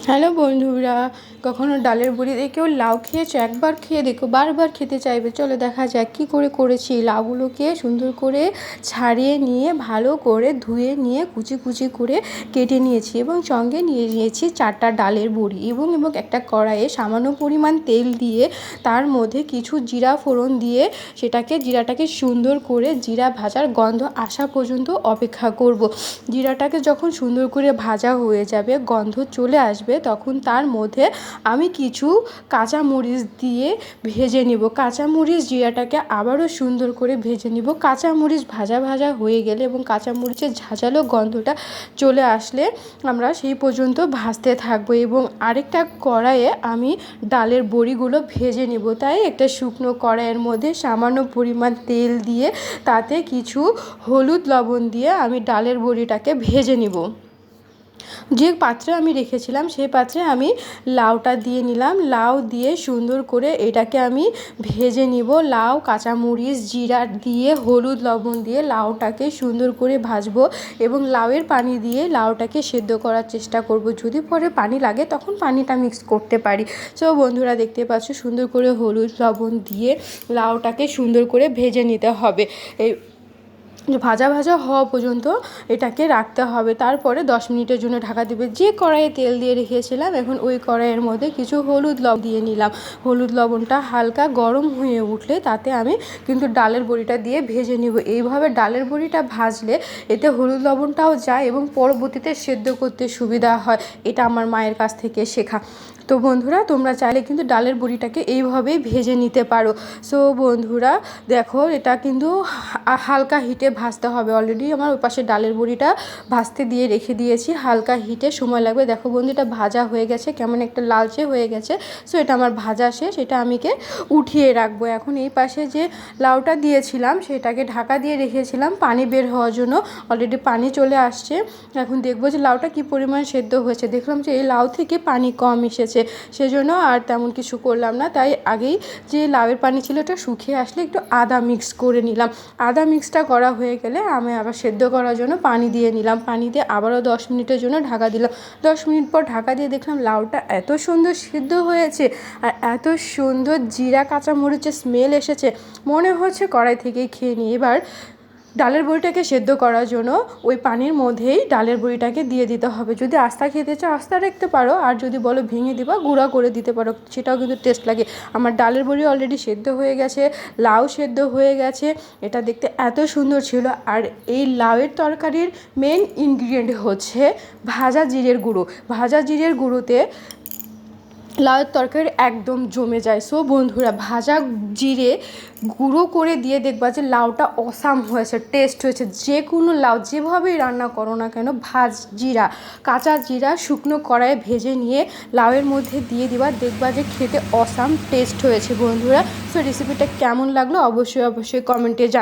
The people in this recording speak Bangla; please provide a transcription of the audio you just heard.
হ্যালো বন্ধুরা, কখনো ডালের বড়ি দিয়ে কেউ লাউ খেয়েছো? একবার খেয়ে দেখো, বারবার খেতে চাইবে। চলো দেখা যাক কী করে করেছি। লাউগুলোকে সুন্দর করে ছাড়িয়ে নিয়ে ভালো করে ধুয়ে নিয়ে কুচি কুচি করে কেটে নিয়েছি এবং সঙ্গে নিয়ে নিয়েছি 4টা ডালের বড়ি এবং একটা কড়াইয়ে সামান্য পরিমাণ তেল দিয়ে তার মধ্যে কিছু জিরা ফোড়ন দিয়ে জিরাটাকে সুন্দর করে জিরা ভাজার গন্ধ আসা পর্যন্ত অপেক্ষা করব। জিরাটাকে যখন সুন্দর করে ভাজা হয়ে যাবে, গন্ধ চলে আসবে, তখন তার মধ্যে আমি কিছু কাঁচামরিচ দিয়ে ভেজে নিব। কাঁচামরিচ জিরাটাকে আবারও সুন্দর করে ভেজে নিব। কাঁচামরিচ ভাজা ভাজা হয়ে গেলে এবং কাঁচামরিচের ঝাঁঝালো গন্ধটা চলে আসলে আমরা সেই পর্যন্ত ভাজতে থাকবো এবং আরেকটা কড়াইয়ে আমি ডালের বড়িগুলো ভেজে নেব। তাই একটা শুকনো কড়াইয়ের মধ্যে সামান্য পরিমাণ তেল দিয়ে তাতে কিছু হলুদ লবণ দিয়ে আমি ডালের বড়িটাকে ভেজে নেব। যে পাত্রে আমি রেখেছিলাম সেই পাত্রে আমি লাউটা দিয়ে নিলাম। লাউ দিয়ে সুন্দর করে এটাকে আমি ভেজে নিব। লাউ, কাঁচামরিচ, জিরা দিয়ে হলুদ লবণ দিয়ে লাউটাকে সুন্দর করে ভাজবো এবং লাউয়ের পানি দিয়ে লাউটাকে সেদ্ধ করার চেষ্টা করব। যদি পরে পানি লাগে তখন পানিটা মিক্স করতে পারি। সো বন্ধুরা, দেখতে পাচ্ছ সুন্দর করে হলুদ লবণ দিয়ে লাউটাকে সুন্দর করে ভেজে নিতে হবে। এই ভাজা ভাজা হওয়া পর্যন্ত এটাকে রাখতে হবে। তারপরে 10 মিনিটের জন্য ঢাকা দেবে। যে কড়াইয়ে তেল দিয়ে রেখেছিলাম এখন ওই কড়াইয়ের মধ্যে কিছু হলুদ লবণ দিয়ে নিলাম। হলুদ লবণটা হালকা গরম হয়ে উঠলে তাতে আমি কিন্তু ডালের বড়িটা দিয়ে ভেজে নেব। এইভাবে ডালের বড়িটা ভাজলে এতে হলুদ লবণটাও যায় এবং পরবর্তীতে সেদ্ধ করতে সুবিধা হয়। এটা আমার মায়ের কাছ থেকে শেখা। তো বন্ধুরা, তোমরা চাইলে কিন্তু ডালের বড়িটাকে এইভাবেই ভেজে নিতে পারো। সো বন্ধুরা দেখো, এটা কিন্তু হালকা হিটে ভাজতে হবে। অলরেডি আমার ওই পাশে ডালের বড়িটা ভাজতে দিয়ে রেখে দিয়েছি। হালকা হিটে সময় লাগবে। দেখো বন্ধু, এটা ভাজা হয়ে গেছে, কেমন একটা লালচে হয়ে গেছে। সো এটা আমার ভাজা শেষ। এটা আমিকে উঠিয়ে রাখবো। এখন এই পাশে যে লাউটা দিয়েছিলাম সেটাকে ঢাকা দিয়ে রেখেছিলাম পানি বের হওয়ার জন্য। অলরেডি পানি চলে আসছে। এখন দেখবো যে লাউটা কি পরিমাণ সেদ্ধ হয়েছে। দেখলাম যে এই লাউ থেকে পানি কম এসেছে, সেজন্য আর তেমন কিছু করলাম না। তাই আগেই যে লাউয়ের পানি ছিল ওটা শুকিয়ে আসলে একটু আদা মিক্স করে নিলাম। আদা মিক্সটা করা হয়ে গেলে আমি আবার সেদ্ধ করার জন্য পানি দিয়ে নিলাম। পানি দিয়ে আবারও 10 মিনিটের জন্য ঢাকা দিলাম। 10 মিনিট পর ঢাকা দিয়ে দেখলাম লাউটা এত সুন্দর সিদ্ধ হয়েছে আর এত সুন্দর জিরা কাঁচামরিচের স্মেল এসেছে, মনে হচ্ছে কড়াই থেকেই খেয়ে নিই। এবার ডালের বড়িটাকে সেদ্ধ করার জন্য ওই পানির মধ্যেই ডালের বড়িটাকে দিয়ে দিতে হবে। যদি আস্তা খেতে চাও আস্তা রাখতে পারো, আর যদি বলো ভেঙে দিবা গুঁড়া করে দিতে পারো, সেটাও কিন্তু টেস্ট লাগে। আমার ডালের বড়ি অলরেডি সেদ্ধ হয়ে গেছে, লাউ সেদ্ধ হয়ে গেছে। এটা দেখতে এত সুন্দর ছিল। আর এই লাউয়ের তরকারির মেন ইনগ্রিডিয়েন্ট হচ্ছে ভাজা জিরের গুঁড়ো। ভাজা জিরের গুঁড়োতে লাউয়ের তরকারি একদম জমে যায়। সো বন্ধুরা, ভাজা জিরে গুঁড়ো করে দিয়ে দেখবা যে লাউটা অসাম হয়েছে, টেস্ট হয়েছে। যে কোনো লাউ যেভাবেই রান্না করো না কেন, কাঁচা জিরা শুকনো কড়াইয়ে ভেজে নিয়ে লাউয়ের মধ্যে দিয়ে দিবা, দেখবা যে খেতে অসাম টেস্ট হয়েছে বন্ধুরা। সো রেসিপিটা কেমন লাগলো অবশ্যই কমেন্টে জানাবে।